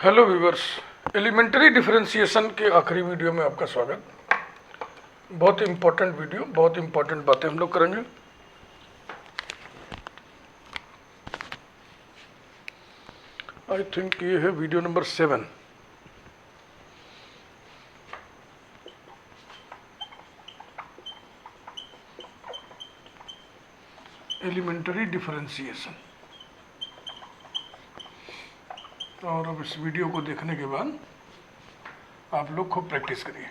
Hello viewers, elementary differentiation के आखिरी video में आपका स्वागत। बहुत इम्पोर्टेंट वीडियो, बहुत इम्पोर्टेंट बातें हम लोग करेंगे। आई थिंक ये है वीडियो नंबर 7। Elementary differentiation. और अब इस वीडियो को देखने के बाद आप लोग खूब प्रैक्टिस करिए।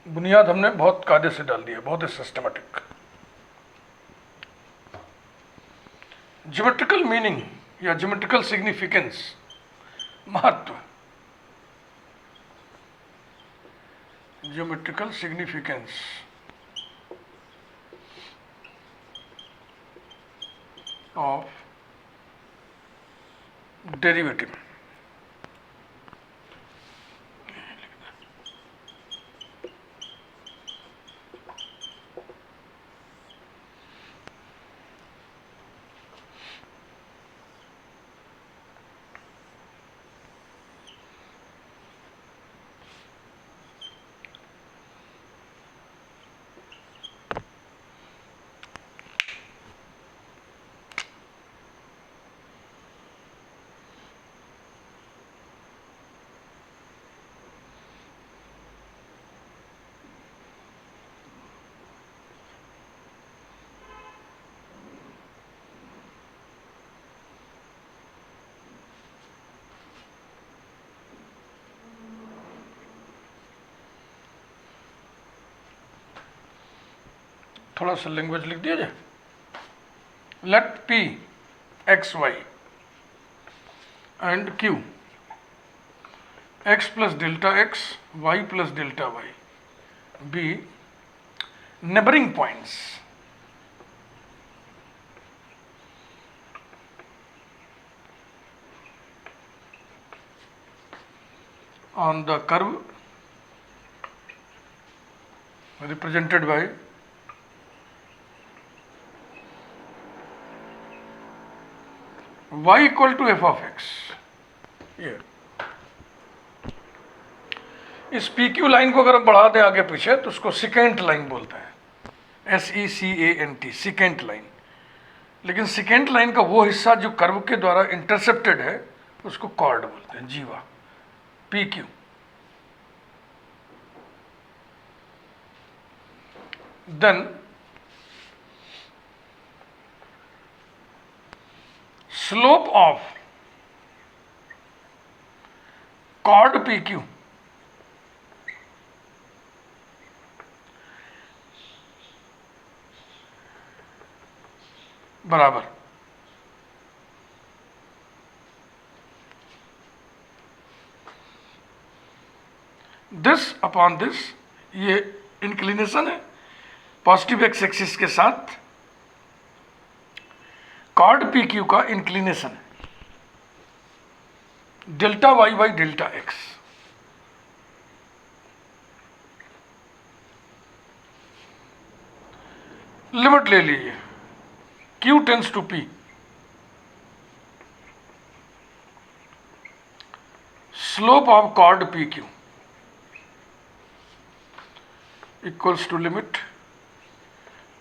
बुनियाद हमने बहुत कायदे से डाल दिया, बहुत ही सिस्टमेटिक। ज्योमेट्रिकल मीनिंग या ज्योमेट्रिकल सिग्निफिकेंस, महत्व। Geometrical significance of derivative। थोड़ा सा लैंग्वेज लिख दिया जाए। Let P x y and Q x plus delta x y plus delta y be neighbouring points on the curve represented by y equal to F of x. ये इस P Q line को अगर हम बढ़ा दें आगे पीछे तो उसको सिकेंट लाइन बोलते हैं, SECANT, सिकेंट लाइन। लेकिन सिकेंट लाइन का वो हिस्सा जो कर्व के द्वारा इंटरसेप्टेड है उसको कॉर्ड बोलते हैं, जीवा, P Q. Then slope of chord PQ बराबर दिस अपॉन दिस। ये इंक्लिनेशन है पॉजिटिव एक्स एक्सिस के साथ, कॉर्ड पी क्यू का इंक्लिनेशन है delta y by delta x. Limit ले लीजिए, Q tends to P, slope of chord P Q equals to limit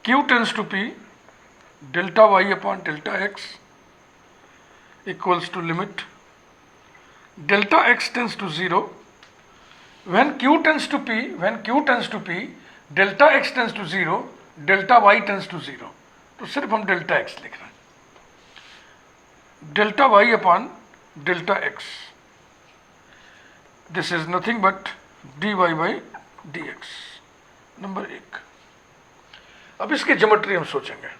Q tends to P delta y upon delta x equals to limit delta x tends to 0 when Q tends to P delta x tends to 0 delta y tends to 0। तो सिर्फ हम delta x लिख रहे हैं, delta y upon delta x. This is nothing but dy by dx। Number 1। अब इसकी geometry हम सोचेंगे।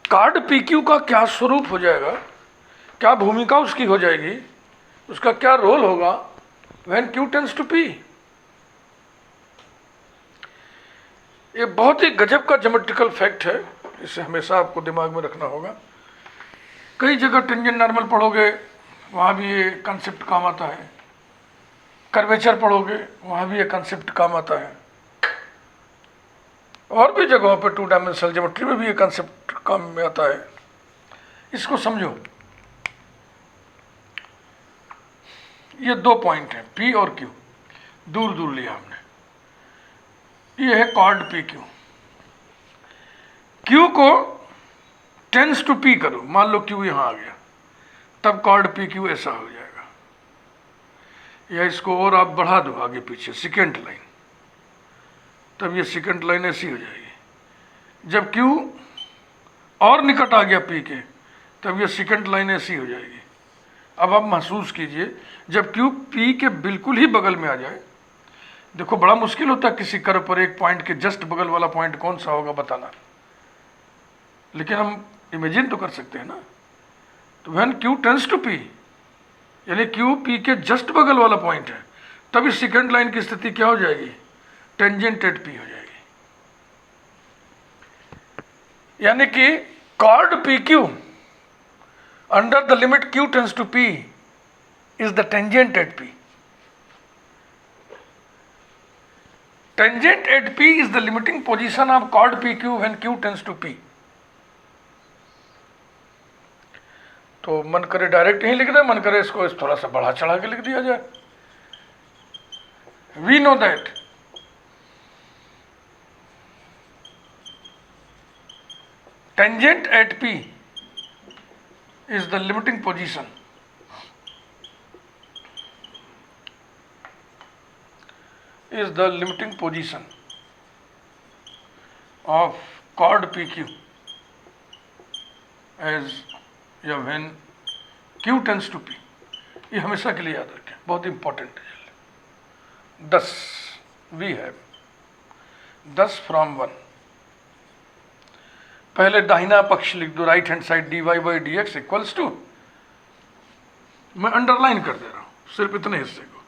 कॉर्ड PQ का क्या स्वरूप हो जाएगा, क्या भूमिका उसकी हो जाएगी, उसका क्या रोल होगा when Q tends to P। ये बहुत ही गजब का ज्योमेट्रिकल फैक्ट है, इसे हमेशा आपको दिमाग में रखना होगा। कई जगह टेंजेंट नॉर्मल पढ़ोगे वहाँ भी ये कंसेप्ट काम आता है, कर्वेचर पढ़ोगे वहाँ भी ये कंसेप्ट काम आता है, और भी जगहों पर टू डायमेंशनल ज्योमेट्री में भी ये कंसेप्ट काम में आता है। इसको समझो, ये दो पॉइंट हैं P और Q, दूर दूर लिया हमने, ये है कॉर्ड PQ। Q को टेंस टू P करो, मान लो Q यहां आ गया, तब कॉर्ड PQ ऐसा हो जाएगा, या इसको और आप बढ़ा दो आगे पीछे सेकेंड लाइन, तब ये सेकेंड लाइन ऐसी हो जाएगी। जब Q और निकट आ गया P के, तब ये सेकेंड लाइन ऐसी हो जाएगी। अब आप महसूस कीजिए, जब Q P के बिल्कुल ही बगल में आ जाए, देखो बड़ा मुश्किल होता है किसी कर्व पर एक पॉइंट के जस्ट बगल वाला पॉइंट कौन सा होगा बताना, लेकिन हम इमेजिन तो कर सकते हैं ना। तो when Q tends to P, यानी Q P के जस्ट बगल वाला पॉइंट है, तब इस सेकेंड लाइन की स्थिति क्या हो जाएगी, टेंजेंट एट P हो जाएगी। यानी कि cord PQ under the limit Q tends to P is the tangent at P. Tangent at P is the limiting position of chord PQ when Q tends to P. तो मन करे direct यही लिख दे, मन करे इसको थोड़ा सा बढ़ा चढ़ा के लिख दिया जाए। We know that tangent at P is the limiting position of chord PQ as या when Q tends to P। ये हमेशा के लिए याद रखें, बहुत इंपॉर्टेंट है। 10 वी हैव 10 फ्रॉम 1। पहले दाहिना पक्ष लिख दो, right hand side dy/dx equals to, मैं अंडरलाइन कर दे रहा हूं सिर्फ इतने हिस्से को,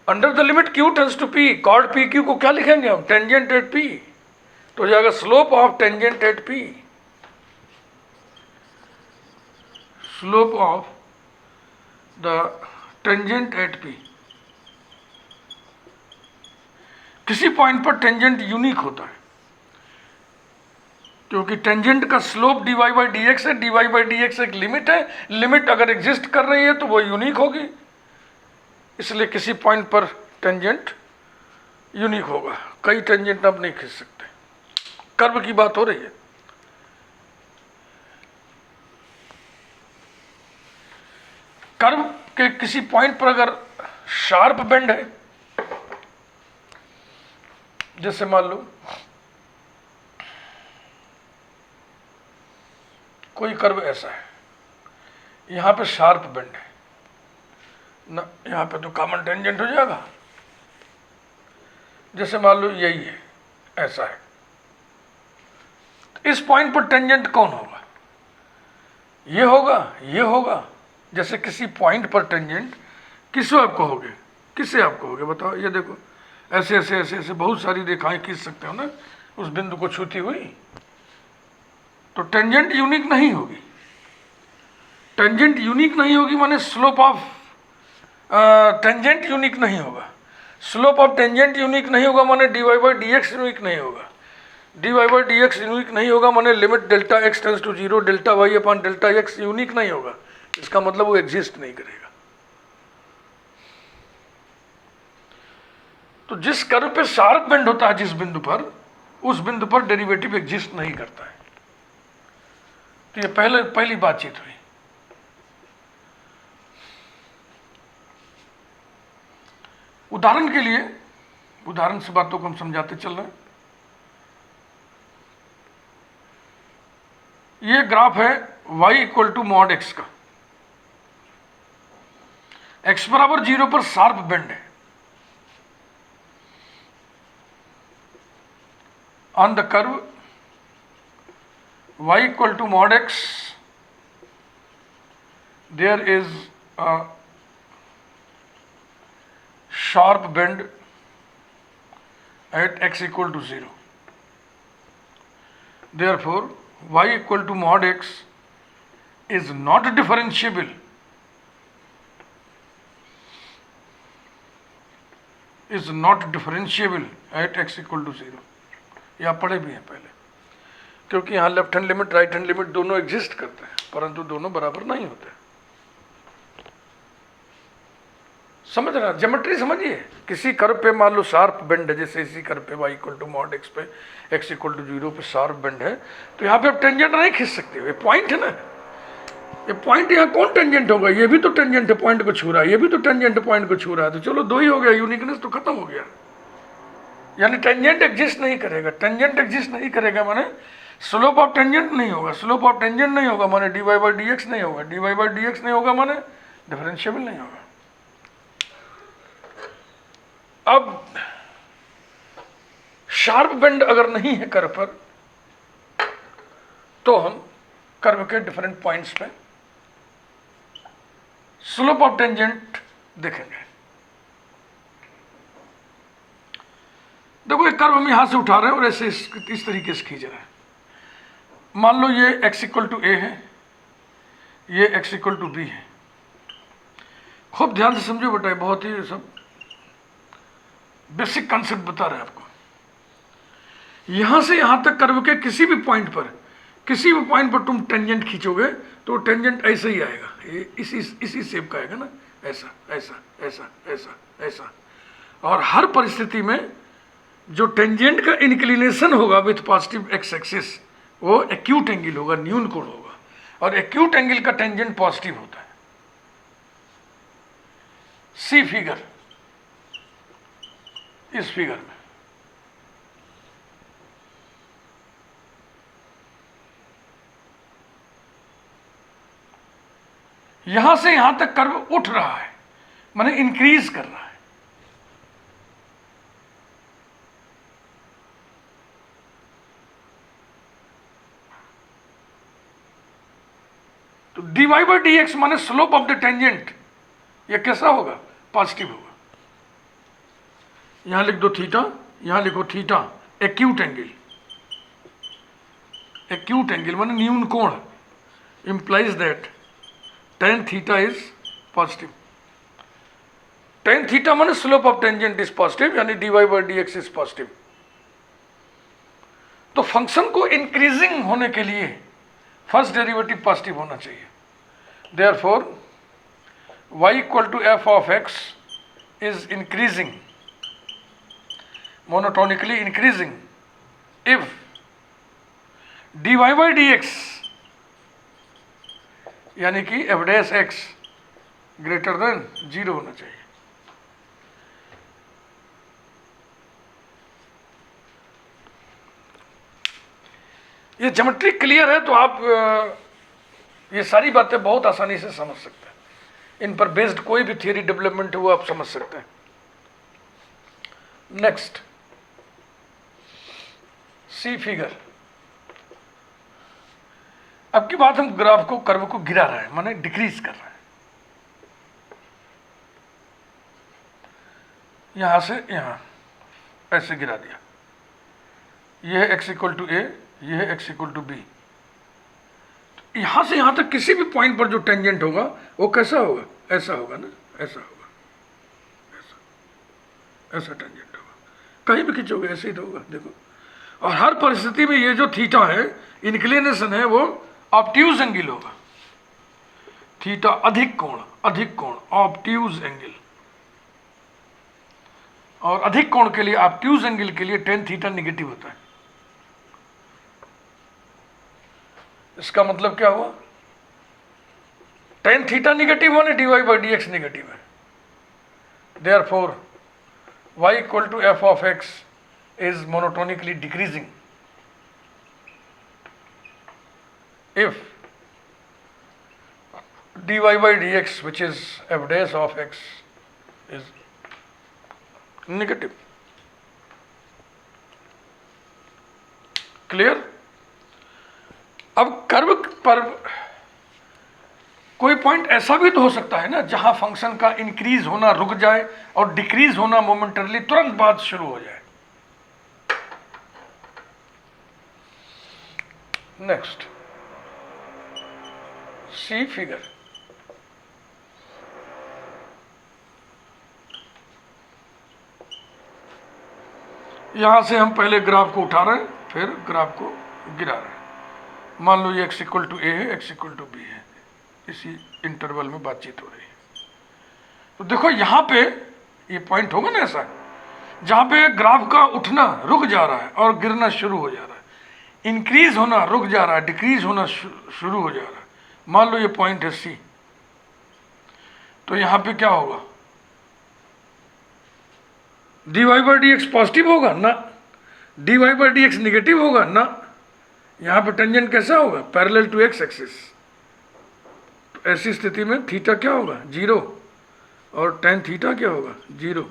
under the limit Q tends to P, chord PQ को क्या लिखेंगे हम, टेंजेंट एट P, तो हो जाएगा slope of tangent at P, slope of the tangent at P। किसी पॉइंट पर टेंजेंट यूनिक होता है, क्योंकि टेंजेंट का स्लोप dy/dx है, dy/dx एक लिमिट है, लिमिट अगर एग्जिस्ट कर रही है तो वो यूनिक होगी, इसलिए किसी पॉइंट पर टेंजेंट यूनिक होगा। कई टेंजेंट आप नहीं खींच सकते, कर्व की बात हो रही है। कर्व के किसी पॉइंट पर अगर शार्प बेंड है, जैसे मान लो कोई कर्व ऐसा है, यहां पे शार्प बेंड है ना, यहां पे तो कॉमन टेंजेंट हो जाएगा। जैसे मान लो यही है, ऐसा है, इस पॉइंट पर टेंजेंट कौन होगा, ये होगा, ये होगा। जैसे किसी पॉइंट पर टेंजेंट किससे आप कहोगे, किससे आप कहोगे बताओ, ये देखो ऐसे ऐसे ऐसे ऐसे बहुत सारी रेखाएं खींच सकते हो ना उस बिंदु को छूती हुई, तो टेंजेंट यूनिक नहीं होगी। टेंजेंट यूनिक नहीं होगी माने स्लोप ऑफ टेंजेंट यूनिक नहीं होगा, स्लोप ऑफ टेंजेंट यूनिक नहीं होगा माने dy/dx यूनिक नहीं होगा, dy/dx यूनिक नहीं होगा माने limit delta x tends to 0 delta delta x unique नहीं होगा, इसका मतलब वो एग्जिस्ट नहीं करेगा। तो जिस कर्व पे शार्प बेंड होता है जिस बिंदु पर, उस बिंदु पर डेरिवेटिव एग्जिस्ट नहीं करता है। तो ये पहली बातचीत हुई। उदाहरण के लिए, उदाहरण से बातों को हम समझाते चल रहे हैं। ये ग्राफ है y equal to mod x का, x बराबर 0 पर शार्प बेंड है। On the curve y equal to mod x, there is a sharp bend at x equal to 0. Therefore, y equal to mod x is not differentiable, at x equal to 0. या पढ़े भी हैं पहले। क्योंकि यहाँ left hand limit right hand limit दोनों exist करते हैं, परंतु दोनों बराबर नहीं होते। समझ रहे, ज्योमेट्री समझिए। किसी कर्व पे मान लो शार्प बेंड है, जैसे इसी कर्व पे y equal to mod x पे x इक्वल टू 0 पे शार्प बेंड है, तो यहाँ पे आप टेंजेंट नहीं खींच सकते। ये पॉइंट है ना, ये पॉइंट, यहाँ कौन टेंजेंट होगा? ये भी तो टेंजेंट है, पॉइंट को छू रहा है, ये भी तो टेंजेंट है, पॉइंट को छू रहा है, तो चलो दो ही हो गया, यूनिकनेस तो खत्म हो गया। यानी टेंजेंट एग्जिस्ट नहीं करेगा। टेंजेंट एग्जिस्ट नहीं करेगा माने स्लोप ऑफ टेंजेंट नहीं होगा, स्लोप ऑफ टेंजेंट नहीं होगा माने dy बाई डी एक्स नहीं होगा, dy बाई डी एक्स नहीं होगा माने डिफरेंशिएबल नहीं होगा। अब शार्प बेंड अगर नहीं है कर्व पर, तो हम कर्व के डिफरेंट पॉइंट्स पे स्लोप ऑफ टेंजेंट देखेंगे। देखो एक कर्व हम यहां से उठा रहे हैं और ऐसे इस तरीके से खींच रहे हैं। मान लो ये x इक्वल टू ए है, ये x इक्वल टू बी है। खूब ध्यान से समझो बेटा, बहुत ही सब बेसिक कॉन्सेप्ट बता रहे हैं आपको। यहां से यहां तक कर्व के किसी भी पॉइंट पर, किसी भी पॉइंट पर तुम टेंजेंट खींचोगे तो टेंजेंट ऐसे ही आएगा, ये इसी शेप का आएगा ना, ऐसा ऐसा ऐसा ऐसा ऐसा। और हर परिस्थिति में जो टेंजेंट का इंक्लिनेशन होगा विथ पॉजिटिव एक्स एक्सिस, वो एक्यूट एंगल होगा, न्यून कोण होगा। और एक्यूट एंगल का टेंजेंट पॉजिटिव होता है। सी फिगर, इस फिगर में यहां से यहां तक कर्व उठ रहा है, माने इंक्रीज कर रहा है। तो dy बाई डी एक्स माने स्लोप ऑफ द टेंजेंट, ये कैसा होगा? पॉजिटिव होगा। यहां लिख दो थीटा, यहां लिखो theta, acute angle, acute angle माने न्यून कोण, implies that tan theta is positive. tan theta माने slope of tangent is positive, यानी dy by d x is positive. तो फंक्शन को इंक्रीजिंग होने के लिए फर्स्ट डेरिवेटिव पॉजिटिव होना चाहिए। Therefore y equal to F of x is increasing, monotonically increasing if dy by d x यानी कि f dash x greater than 0 होना चाहिए। ये ज्योमेट्री क्लियर है तो आप ये सारी बातें बहुत आसानी से समझ सकते हैं। इन पर बेस्ड कोई भी थियरी डेवलपमेंट है वो आप समझ सकते हैं। नेक्स्ट, सी फिगर। अब की बात, हम ग्राफ को, कर्व को गिरा रहे हैं, माने डिक्रीज कर रहे हैं। यहां से यहां ऐसे गिरा दिया। यह है x इक्वल टू ए, यह है x इक्वल टू बी। तो यहां से यहां तक किसी भी पॉइंट पर जो टेंजेंट होगा वो कैसा होगा? ऐसा होगा ना, ऐसा होगा, ऐसा ऐसा टेंजेंट होगा। कहीं भी खींचोगे ऐसे ही तो होगा, देखो। और हर परिस्थिति में ये जो थीटा है, इंक्लिनेशन है, वो ऑब्ट्यूज एंगल होगा। थीटा अधिक कोण, अधिक कोण, ऑब्ट्यूज एंगल। और अधिक कोण के लिए, ऑब्ट्यूज एंगल के लिए टेन थीटा निगेटिव होता है। इसका मतलब क्या हुआ? टेन थीटा निगेटिव होने dy by d x negative है। Therefore y equal to F of x is monotonically decreasing if dy by dx, which is f dash of x, is negative. Clear? अब curve पर कोई point ऐसा भी तो हो सकता है ना जहां फंक्शन का इंक्रीज होना रुक जाए और डिक्रीज होना मोमेंटरली तुरंत बाद शुरू हो जाए। नेक्स्ट, सी फिगर। यहां से हम पहले ग्राफ को उठा रहे हैं, फिर ग्राफ को गिरा रहे हैं। मान लो ये x इक्वल टू ए है, x इक्वल टू बी है, इसी इंटरवल में बातचीत हो रही है। तो देखो यहाँ पे ये पॉइंट होगा ना ऐसा, जहाँ पे ग्राफ का उठना रुक जा रहा है और गिरना शुरू हो जा रहा है, इंक्रीज होना रुक जा रहा है, डिक्रीज होना शुरू हो जा रहा है। मान लो ये पॉइंट है सी, तो यहाँ पे क्या होगा, dy by d x positive होगा ना, dy by d x negative होगा ना। यहाँ पे टेंजेंट कैसा होगा, पैरेलल टू एक्स एक्सिस। तो ऐसी स्थिति में थीटा क्या होगा, 0, और tan थीटा क्या होगा, 0।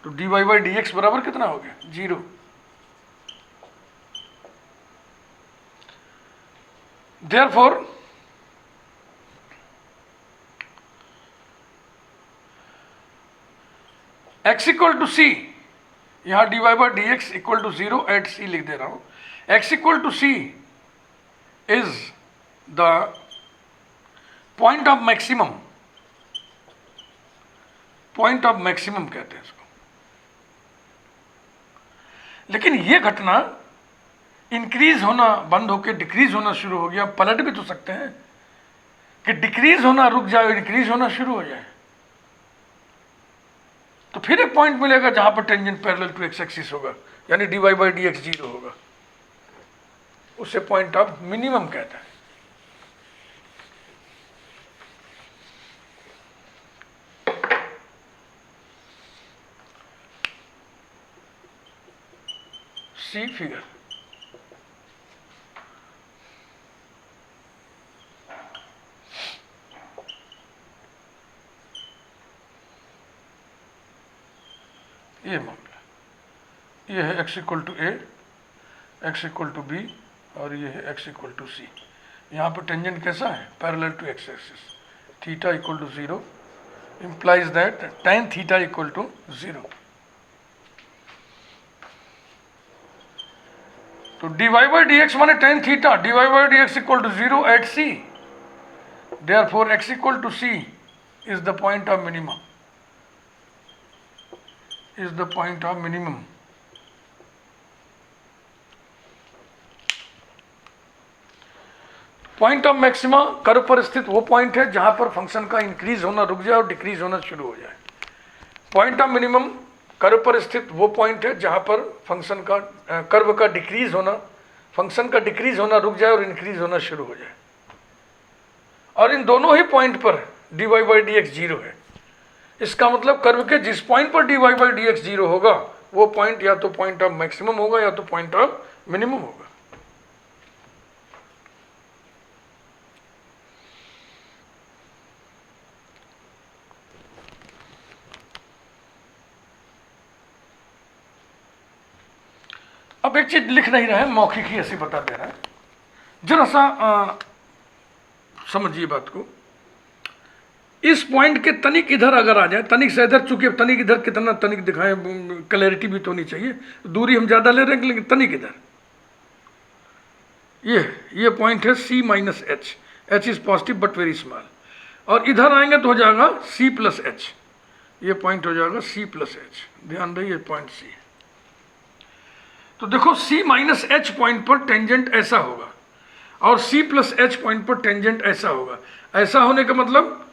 तो dy बाई डी एक्स बराबर कितना हो गया, 0। Therefore x equal to c, यहाँ dy by d x equal to 0 at c लिख दे रहा हूँ। x equal to c is the point of maximum, point of maximum कहते हैं इसको। लेकिन ये घटना इंक्रीज होना बंद होकर डिक्रीज होना शुरू हो गया। पलट भी तो सकते हैं कि डिक्रीज होना रुक जाए, इंक्रीज होना शुरू हो जाए, तो फिर एक पॉइंट मिलेगा जहां पर tangent parallel to x axis होगा, यानी dy बाई डी एक्स 0 होगा। उसे पॉइंट ऑफ मिनिमम कहता है। सी फिगर, ये मामला, ये है x equal to a, x equal to b, और ये है x इक्वल टू सी। यहाँ पर टेंजेंट कैसा है, parallel to x axis. Theta equal to 0 implies that tan theta equal to 0. तो dy by dx माने tan theta, dy by dx equal to 0 at c. Therefore x equal to c is the point of minimum, is the point of minimum. Point of maxima curve पर स्थित वो point है जहां पर function का increase होना रुक जाए और डिक्रीज होना शुरू हो जाए। पॉइंट ऑफ मिनिमम कर्व पर स्थित वो पॉइंट है जहां पर फंक्शन का कर्व का डिक्रीज होना, फंक्शन का डिक्रीज होना रुक जाए और इंक्रीज होना शुरू हो जाए। और इन दोनों ही पॉइंट पर dy बाई डी एक्स 0 है। इसका मतलब कर्व के जिस पॉइंट पर dy बाई डी एक्स 0 होगा वो पॉइंट या तो पॉइंट ऑफ मैक्सिमम होगा या तो पॉइंट ऑफ मिनिमम होगा। अब एक चीज लिख नहीं रहे हैं, मौखिक ही ऐसे बता दे रहा है, जरा सा समझिए बात को। इस पॉइंट के तनिक इधर अगर आ जाए, तनिक से इधर, चूंकि तनिक इधर कितना तनिक दिखाएं, क्लैरिटी भी तो होनी चाहिए, दूरी हम ज़्यादा ले रहे हैं लेकिन तनिक इधर, ये पॉइंट है C minus H, H is positive but very small, और इधर आएंगे तो हो जाएगा C प्लस एच, ये पॉइंट हो जाएगा C प्लस एच। ध्यान रहे ये पॉइंट C। तो देखो C माइनस एच पॉइंट पर टेंजेंट ऐसा होगा और C प्लस एच पॉइंट पर टेंजेंट ऐसा होगा। ऐसा होने का मतलब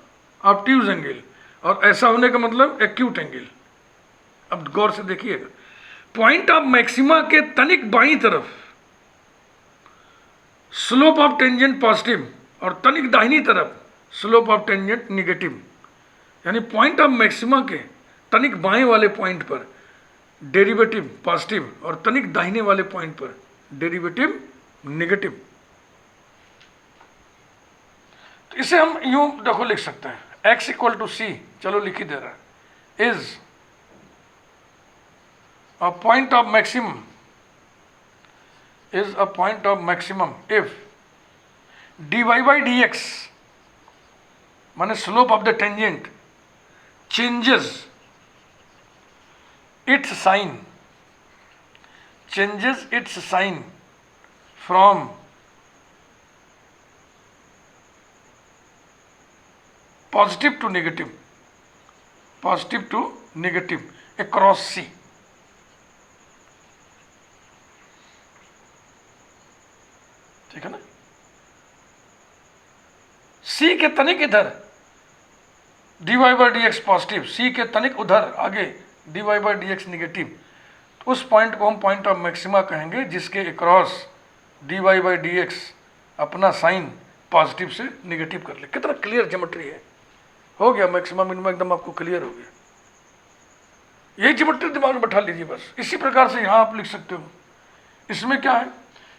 ऑब्ट्यूज एंगल और ऐसा होने का मतलब एक्यूट एंगल। अब गौर से देखिएगा, पॉइंट ऑफ मैक्सिमा के तनिक बाईं तरफ स्लोप ऑफ टेंजेंट पॉजिटिव और तनिक दाहिनी तरफ स्लोप ऑफ टेंजेंट निगेटिव, यानी पॉइंट ऑफ मैक्सिमा के तनिक बाएं वाले पॉइंट पर डेरिवेटिव पॉजिटिव और तनिक दाहिने वाले पॉइंट पर डेरिवेटिव नेगेटिव। तो इसे हम यूं देखो लिख सकते हैं, x इक्वल टू सी, चलो लिख ही दे रहा है, is a point of maximum, is a point of maximum if dy by d x माने slope of the tangent changes its sign, changes its sign from positive to negative, positive to negative across C. ठीक है ना। सी के तनिक इधर dy by d x positive, c के तनिक उधर आगे dy by d x negative, उस पॉइंट को हम पॉइंट ऑफ मैक्सिमा कहेंगे जिसके across dy by d x अपना साइन पॉजिटिव से निगेटिव कर ले। कितना क्लियर ज्योमेट्री है, हो गया मैक्सिमा मिनिमा एकदम आपको क्लियर हो गया। यही ज्योमेट्री दिमाग में बैठा लीजिए बस। इसी प्रकार से यहाँ आप लिख सकते हो। इसमें क्या है,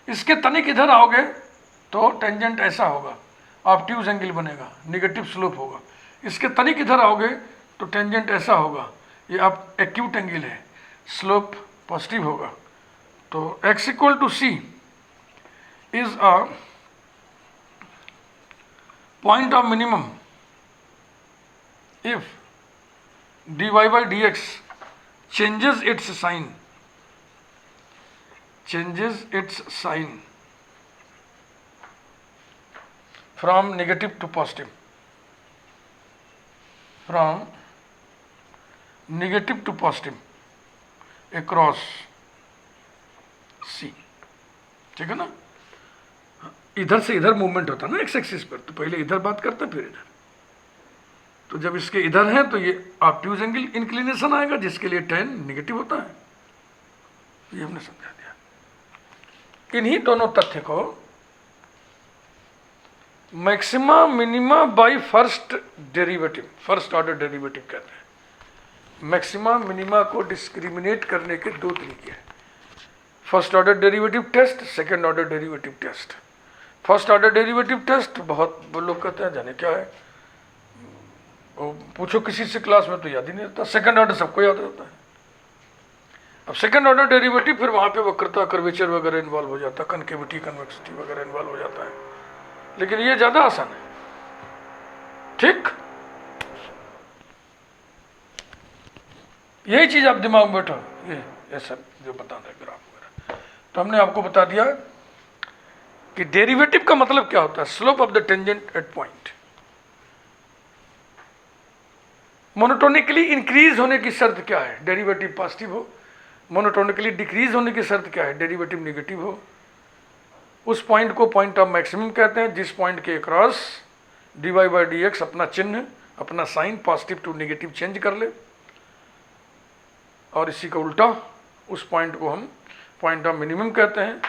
इसके तनिक इधर आओगे तो टेंजेंट ऐसा होगा, ऑब्ट्यूज एंगल बनेगा, निगेटिव स्लोप होगा। इसके तनिक इधर आओगे तो टेंजेंट ऐसा होगा, ये आप एक्यूट एंगल है, स्लोप पॉजिटिव होगा। तो x equal to c is a point of minimum if dy by dx changes its sign from negative to positive, across C। ठीक है ना। इधर से इधर मूवमेंट होता है ना एक्स एक्सिस पर, तो पहले इधर बात करते हैं फिर इधर। तो जब इसके इधर है तो ये ऑब्ट्यूज एंगल इंक्लिनेशन आएगा जिसके लिए tan नेगेटिव होता है। ये हमने समझा दिया। इन्हीं दोनों तथ्य को maxima minima by first order derivative कहते हैं। मैक्सिमा मिनिमा को डिस्क्रिमिनेट करने के दो तरीके हैं, first order derivative test, second order derivative test. First order derivative test बहुत लोग कहते हैं जाने क्या है, पूछो किसी से क्लास में तो याद ही नहीं रहता। सेकंड ऑर्डर सबको याद रहता है। अब सेकंड ऑर्डर डेरिवेटिव फिर वहाँ पे वक्रता, कर्वेचर वगैरह इन्वॉल्व हो जाता है, कनकेविटी, कन्वेक्सिटी वगैरह इन्वॉल्व हो जाता है, लेकिन ये ज़्यादा आसान है। ठीक, यही चीज़ आप दिमाग में बैठो, ये सब जो बता रहे ग्राफ वगैरह। तो हमने आपको बता दिया कि डेरिवेटिव का मतलब क्या होता है, slope of the tangent at point. Monotonically increase होने की शर्त क्या है, डेरिवेटिव पॉजिटिव हो। मोनोटोनिकली डिक्रीज होने की शर्त क्या है, डेरिवेटिव नेगेटिव हो। उस पॉइंट को पॉइंट ऑफ मैक्सिमम कहते हैं जिस पॉइंट के across dy by d x अपना चिन्ह, अपना sign positive to negative change कर ले। और इसी का उल्टा उस पॉइंट को हम पॉइंट ऑफ मिनिमम कहते हैं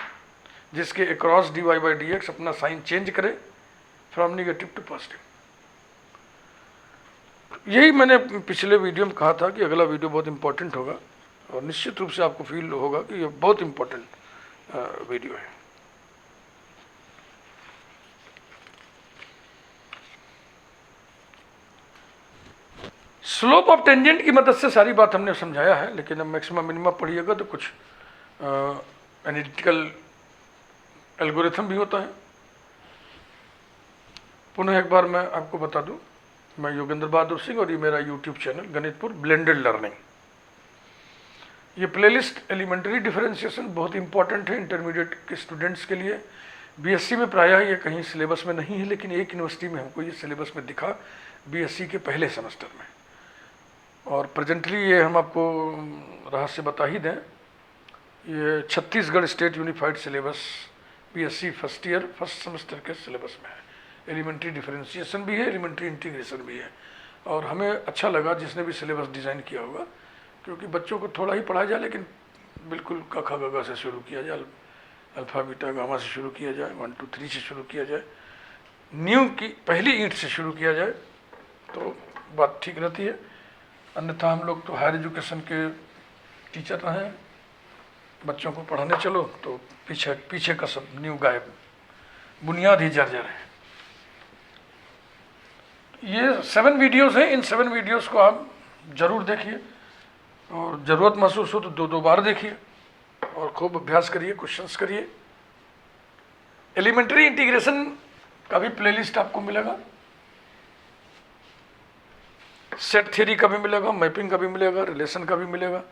जिसके across dy by d x अपना साइन चेंज करे फ्रॉम नेगेटिव टू पॉजिटिव। यही मैंने पिछले वीडियो में कहा था कि अगला वीडियो बहुत इंपॉर्टेंट होगा और निश्चित रूप से आपको फील होगा कि ये बहुत इंपॉर्टेंट वीडियो है। स्लोप ऑफ टेंजेंट की मदद से सारी बात हमने समझाया है, लेकिन अब मैक्सिमम मिनिमम पढ़िएगा तो कुछ एनालिटिकल एल्गोरिथम भी होता है। पुनः एक बार मैं आपको बता दूं, मैं योगेंद्र बहादुर सिंह और ये मेरा यूट्यूब चैनल गणितपुर ब्लेंडेड लर्निंग। ये प्लेलिस्ट एलिमेंट्री डिफरेंशिएशन बहुत इंपॉर्टेंट है इंटरमीडिएट के स्टूडेंट्स के लिए। बीएससी में प्रायः ये कहीं सिलेबस में नहीं है, लेकिन एक यूनिवर्सिटी में हमको ये सिलेबस में दिखा बीएससी के पहले सेमेस्टर में। और प्रेजेंटली ये हम आपको रहस्य बता ही दें, ये Chhattisgarh state unified syllabus BSc first year first semester के सिलेबस में है। एलिमेंट्री डिफरेंशिएशन भी है, एलिमेंट्री इंटीग्रेशन भी है। और हमें अच्छा लगा जिसने भी सिलेबस डिज़ाइन किया होगा, क्योंकि बच्चों को थोड़ा ही पढ़ाया जाए, लेकिन बिल्कुल क ख ग घ से शुरू किया जाए, अल्फ़ा बीटा गामा से शुरू किया जाए, 1 2 3 से शुरू किया जाए, न्यू की पहली ईंट से शुरू किया जाए तो बात ठीक रहती है। अन्यथा हम लोग तो हायर एजुकेशन के टीचर रहे हैं, बच्चों को पढ़ाने चलो तो पीछे का सब न्यू गायब, बुनियाद ही जर्जर है। ये 7 वीडियोस हैं, इन 7 वीडियोस को आप ज़रूर देखिए और ज़रूरत महसूस हो तो 2 बार देखिए और खूब अभ्यास करिए, क्वेश्चंस करिए। एलिमेंट्री इंटीग्रेशन का भी प्लेलिस्ट आपको मिलेगा, सेट थ्योरी का भी मिलेगा, मैपिंग का भी मिलेगा, रिलेशन का भी मिलेगा।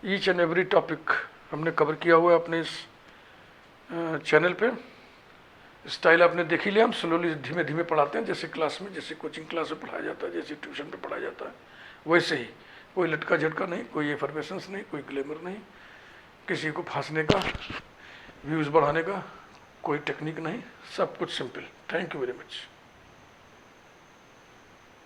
ईच एंड एवरी टॉपिक हमने कवर किया हुआ है अपने इस चैनल पे। स्टाइल आपने देख ही लिया, हम स्लोली धीमे धीमे पढ़ाते हैं, जैसे क्लास में, जैसे कोचिंग क्लास में पढ़ाया जाता है, जैसे ट्यूशन पे पढ़ाया जाता है, वैसे ही। कोई लटका झटका नहीं, कोई एफर्मेशंस नहीं, कोई ग्लैमर नहीं, किसी को फांसने का, व्यूज़ बढ़ाने का कोई टेक्निक नहीं, सब कुछ simple. Thank you very much.